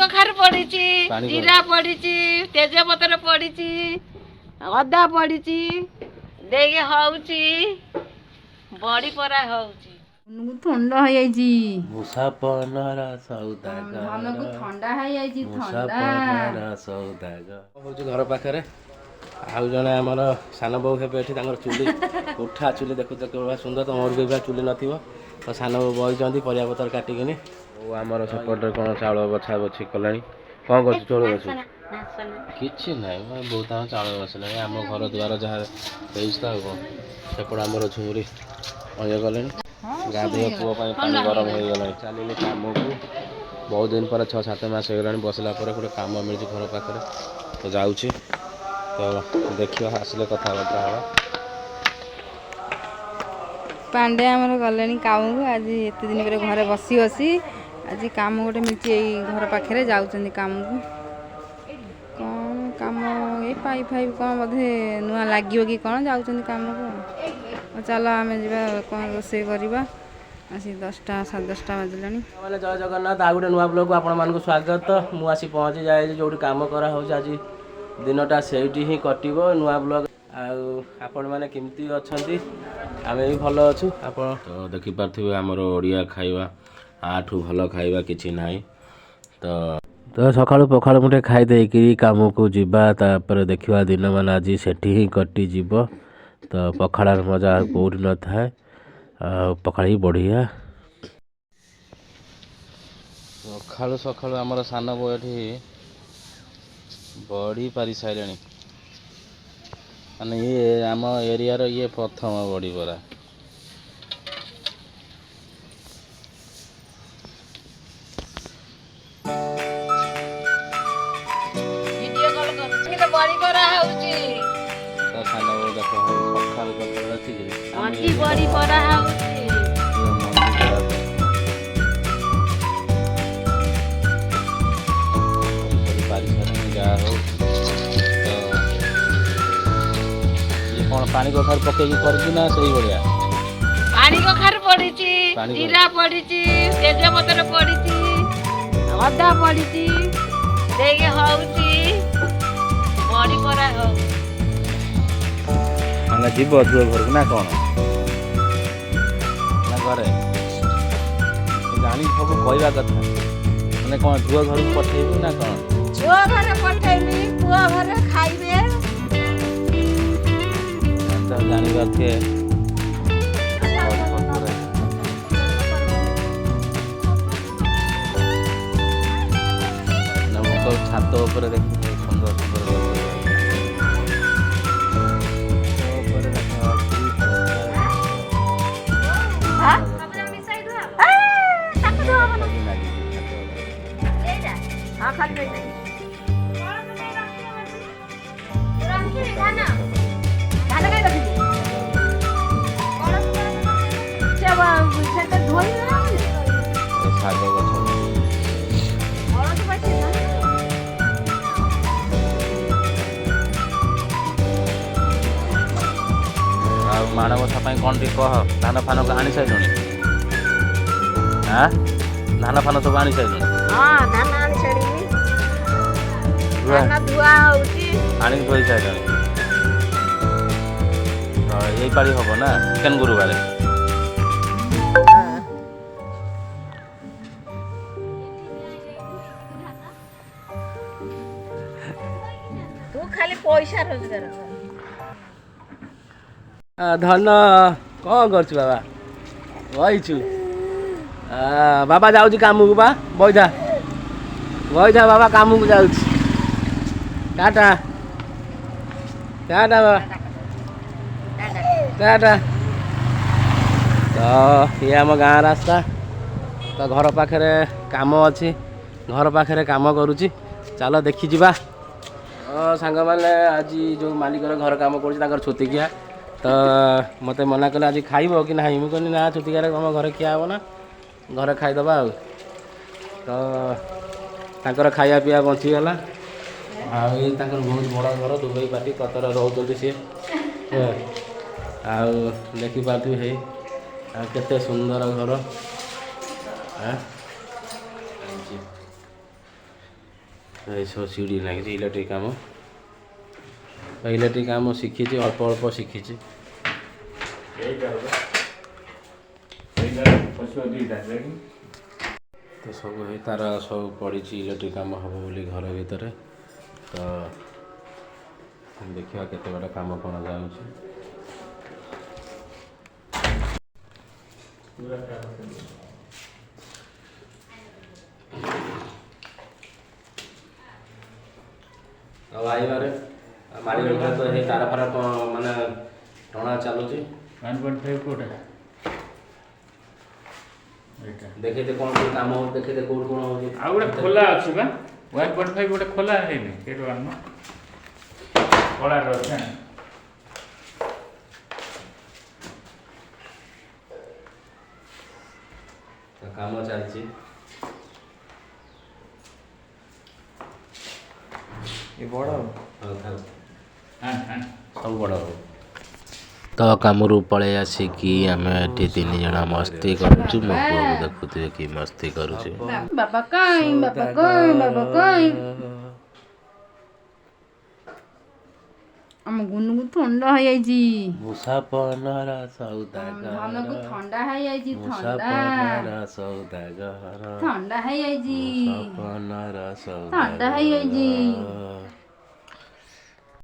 कखार पड़ी जीरा पड़ी तेजपत्र पड़ी अदा पड़ी देगे हौची बड़ी परा हौची थंडा हो जाइजी मुसाफनर सौदागर धान को थंडा हो जाइजी मुसाफनर सौदागर होची घर पाखरे आउ जने हमर सान बहू हेबे एठी तांगर चुली उठा चुली देखु त केबा सुंदर तमर बेबा चुली नथिबो तो सान बहू बही जंदी परिया पतर काटिकिनी ओ हमर सपोर्टर कोन चावल बछा बछि कलानी कोन करछ चोळ बछि किछि नै बहुत हम चावल बसले हम घर द्वार जहा तेइस ता को सेपड़ हमर झुरी अय गलेनी गाधे पुओ पानी गरम हो गला चलिले काम को बहुत दिन पर 6-7 मास हो गलानी बसला पर गोटे काम मिल घर पाखरे तो जाउछि तो देखियो आसले कथा बता हवा पांडे हमर गलेनी काम को आज एते दिन पर घरे बसी बसी आज काम गोटे मिलची घर पाखे जाऊँ काम को कौन काम ये पाइप फाइप कौन बोधे नुआ लगे कि कौन जाऊँ काम को चलो आम जा कौन रोसे करवा आसी 10टा 10:30 बाजिला मैंने जय जगन्नाथ आ गोटे नुआ ब्लॉग आपण मानक स्वागत मु आसी पहुँची जाए जो काम करा हो आज दिनटा सेठी ही कटिबो नुआ ब्लॉग आपण माने केमती अछंती आमे भी भलो अछु आपण तो देखि पारथिबे हमर ओडिया खाइबा आठू भल खाइबा किछि नाही तो सकाळु पखाळ मुठे खाइ देकि काम को जिबा तापर देखिबा दिन मान आज सेठी ही कटि जिवो तो पखाळार मजा कोउर न थाए पखाळ ही बढ़िया सकाळु सकाळु हमर सान बो एठी बड़ी पारी साइलेनी माने ये आम एरिया रो ये प्रथम बड़ी परा वीडियो कॉल कर बड़ी परा हौची तो सान बो देखो पखाळ पखाळ अछि अति बड़ी परा हौची पानी कखार पके करछि ना सही बढ़िया पानी कखार पड़ी जीरा पड़ी तेजपत्र पड़ी अदा पड़ी देगे हौची बड़ी परा हौ अंगा जीव जुआ घर ना कौन ना घरे जानी सब कहवा कथा मैंने कौन जुआ घर पठेबू ना कौन झुआ घर पठेबी पुआ घर खाइबे जानी बात के छात ऊपर देखिए सुंदर सुंदर माणबसा कौन टी कह धान फान आनी सारे हाँ धान फान सब आनी सारे आनी थोई सारे यही पाड़ी हम ना केन गुरुवार तू खाली पैसा रोजगार धन कौन कर बाबा बहीचु बाबा जाऊँ काम को बा बैठा बैठा बाबा काम को जाऊँ टाटा टाटा बाबा टाटा तो ये आम गाँ रास्ता तो घर पाखे काम अच्छी घर पाखे काम करुच्ची चलो देखी जा सांग मैंने आज जो मालिक घर काम कर छुतिकिया तो मत मना कले आज खाइब कि ना मुझे कहनी ना छुतिकार तुम घर खिया हे ना घर खाईदबा तो खाया पीया बचीगला आई बहुत बड़ा घर दुबई पार्टी कतर रोच सी देखिपे है केते सुंदर घर सब सीढ़ी लगी इलेक्ट्रिक काम इलेक्ट्रिक काम शिखी अल्प अल्प शिखी तो सब तार सब पड़ी इलेक्ट्रिक काम हम बोली घर भितर तो देखा केते बड़ा काम कौन जाऊँ आइबारे मारी तो ये तार फार माने टणा चलुची 1.5 कोटा देखे कौन कौन काम हो देखे कौन कौन हो आ गोटे खोला अछि बा 1.5 गोटे खोला हेनी केटो आनो खोला रहछ तो काम चलची ये बड़ सब बड़ तो कामरू पलि आसिकी आम एटी 3 जन मस्ती करूँ मो पुआ देखुए कि मस्ती करुचे बाबा कहीं बाबा कहीं बाबा कहीं ଆମ ଗୁନୁକୁ ଥଣ୍ଡା ହେଇଯାଇଛି ମୁସାଫନର ସୌଦାଗର ଧାନକୁ ଥଣ୍ଡା ହେଇଯାଇଛି ମୁସାଫନର ସୌଦାଗର ଥଣ୍ଡା ହେଇଯାଇଛି ମୁସାଫନର ଥଣ୍ଡା ହେଇଯାଇଛି ସୌଦାଗର